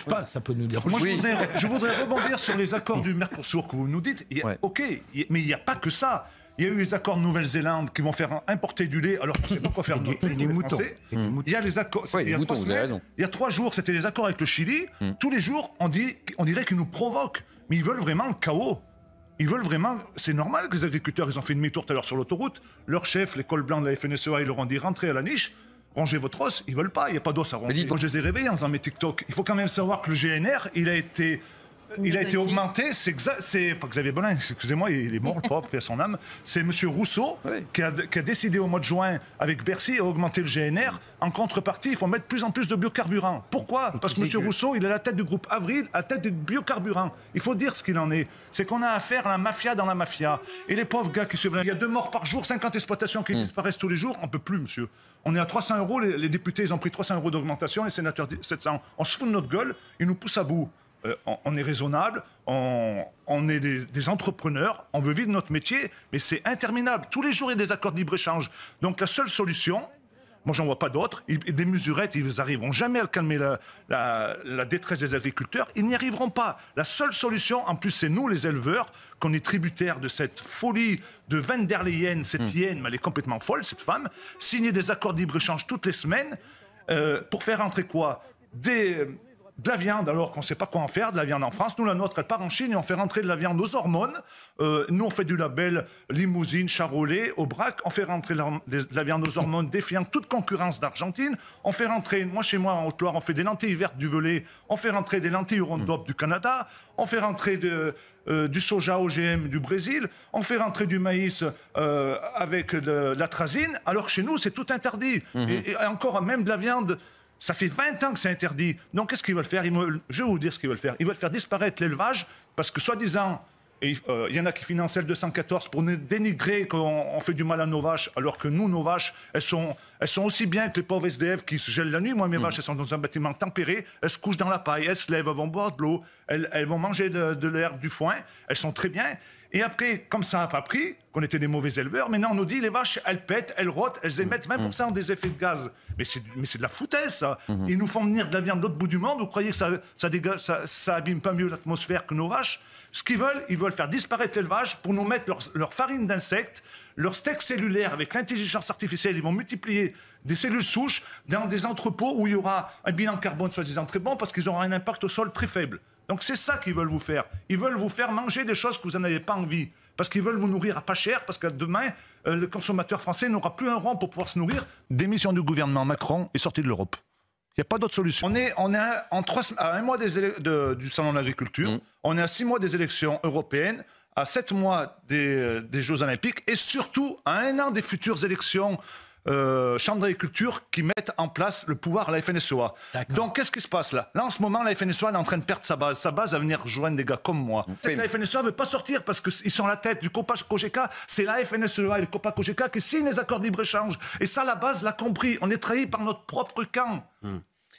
pas, ça peut nous déranger. Moi, je voudrais rebondir sur les accords du Mercosur que vous nous dites. OK, mais il n'y a pas que ça. Il y a eu les accords de Nouvelle-Zélande qui vont faire importer du lait alors qu'on ne sait pas quoi faire des moutons. Il y a les accords. Oui, les moutons, vous avez raison. Il y a 3 jours, c'était les accords avec le Chili. Tous les jours, on dirait qu'ils nous provoquent. Mais ils veulent vraiment le chaos. Ils veulent vraiment... C'est normal que les agriculteurs, ils ont fait une demi-tour tout à l'heure sur l'autoroute. Leur chef, les cols blancs de la FNSEA, ils leur ont dit rentrez à la niche, rangez votre os. Ils veulent pas, il n'y a pas d'os à ranger. Moi, je les ai réveillés en faisant mes TikTok. Il faut quand même savoir que le GNR, il a été augmenté, c'est pas Xavier Bolin, excusez-moi, il est mort, le pauvre, paix à son âme. C'est M. Rousseau qui a décidé au mois de juin, avec Bercy, à augmenter le GNR. En contrepartie, il faut mettre de plus en plus de biocarburants. Pourquoi ? Parce que M. Rousseau, il est à la tête du groupe Avril, à la tête du biocarburant. Il faut dire ce qu'il en est. C'est qu'on a affaire à la mafia dans la mafia. Et les pauvres gars qui se... Il y a 2 morts par jour, 50 exploitations qui disparaissent tous les jours. On ne peut plus, monsieur. On est à 300 €, les députés, ils ont pris 300 € d'augmentation, les sénateurs 700. On se fout de notre gueule, ils nous poussent à bout. On est raisonnable, on est des entrepreneurs, on veut vivre notre métier, mais c'est interminable. Tous les jours, il y a des accords de libre-échange. Donc la seule solution, moi j'en vois pas d'autres, des mesurettes, ils n'arriveront jamais à calmer la détresse des agriculteurs, ils n'y arriveront pas. La seule solution, en plus c'est nous les éleveurs, qu'on est tributaires de cette folie de Van der Leyen, cette hyène, mais elle est complètement folle cette femme, signer des accords de libre-échange toutes les semaines, pour faire entrer quoi ? De la viande, alors qu'on ne sait pas quoi en faire, de la viande en France. Nous, la nôtre, elle part en Chine et on fait rentrer de la viande aux hormones. Nous, on fait du label Limousine, Charolais, Aubrac. On fait rentrer de la viande aux hormones défiant toute concurrence d'Argentine. On fait rentrer, moi, chez moi, en Haute-Loire, on fait des lentilles vertes du Velay. On fait rentrer des lentilles Roundup du Canada. On fait rentrer du soja OGM du Brésil. On fait rentrer du maïs avec de l'atrazine. Alors que chez nous, c'est tout interdit. Et encore, même de la viande... Ça fait 20 ans que c'est interdit. Donc, qu'est-ce qu'ils veulent faire ? Je vais vous dire ce qu'ils veulent faire. Ils veulent faire disparaître l'élevage parce que, soi-disant, il y en a qui financent L214 pour dénigrer qu'on fait du mal à nos vaches, alors que nous, nos vaches, elles sont aussi bien que les pauvres SDF qui se gèlent la nuit. Moi, mes vaches, elles sont dans un bâtiment tempéré, elles se couchent dans la paille, elles se lèvent, elles vont boire de l'eau, elles vont manger de l'herbe, du foin, elles sont très bien. Et après, comme ça n'a pas pris, qu'on était des mauvais éleveurs, maintenant on nous dit les vaches, elles pètent, elles rôtent, elles émettent 20% des effets de gaz. Mais c'est de la foutaise, ça. Ils nous font venir de la viande de l'autre bout du monde. Vous croyez que ça abîme pas mieux l'atmosphère que nos vaches ? Ce qu'ils veulent, ils veulent faire disparaître l'élevage pour nous mettre leur farine d'insectes, leur steak cellulaire avec l'intelligence artificielle. Ils vont multiplier des cellules souches dans des entrepôts où il y aura un bilan carbone soi-disant très bon parce qu'ils auront un impact au sol très faible. Donc c'est ça qu'ils veulent vous faire. Ils veulent vous faire manger des choses que vous n'en avez pas envie. Parce qu'ils veulent vous nourrir à pas cher, parce que demain, le consommateur français n'aura plus un rond pour pouvoir se nourrir. Démission du gouvernement Macron est sorti de l'Europe. Il n'y a pas d'autre solution. On est à 1 mois du Salon de l'agriculture, on est à 6 mois des élections européennes, à 7 mois des Jeux Olympiques, et surtout à 1 an des futures élections Chambre d'agriculture qui mettent en place le pouvoir à la FNSEA. Donc, qu'est-ce qui se passe là ? Là, en ce moment, la FNSEA elle est en train de perdre sa base. Sa base va venir rejoindre des gars comme moi. La FNSEA ne veut pas sortir parce qu'ils sont à la tête du COPA-COGECA. C'est la FNSEA et le COPA-COGECA qui signent les accords de libre-échange. Et ça, la base l'a compris. On est trahi par notre propre camp.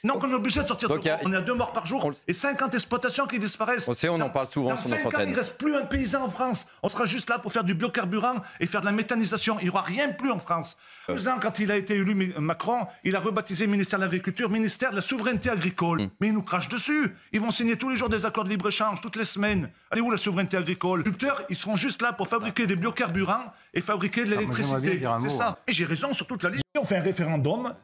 Donc on est obligé de sortir de l'Europe. On a 2 morts par jour et 50 exploitations qui disparaissent. On sait, on en parle souvent sur notre antenne. Dans 5 ans, il ne reste plus un paysan en France. On sera juste là pour faire du biocarburant et faire de la méthanisation. Il n'y aura rien plus en France. 2 ans, quand il a été élu Macron, il a rebaptisé le ministère de l'Agriculture, ministère de la Souveraineté Agricole. Mais ils nous crachent dessus. Ils vont signer tous les jours des accords de libre-échange, toutes les semaines. Allez où la souveraineté agricole ? Les agriculteurs, ils seront juste là pour fabriquer des biocarburants et fabriquer de l'électricité. C'est ça. Et j'ai raison sur toute la ligne. On fait un référendum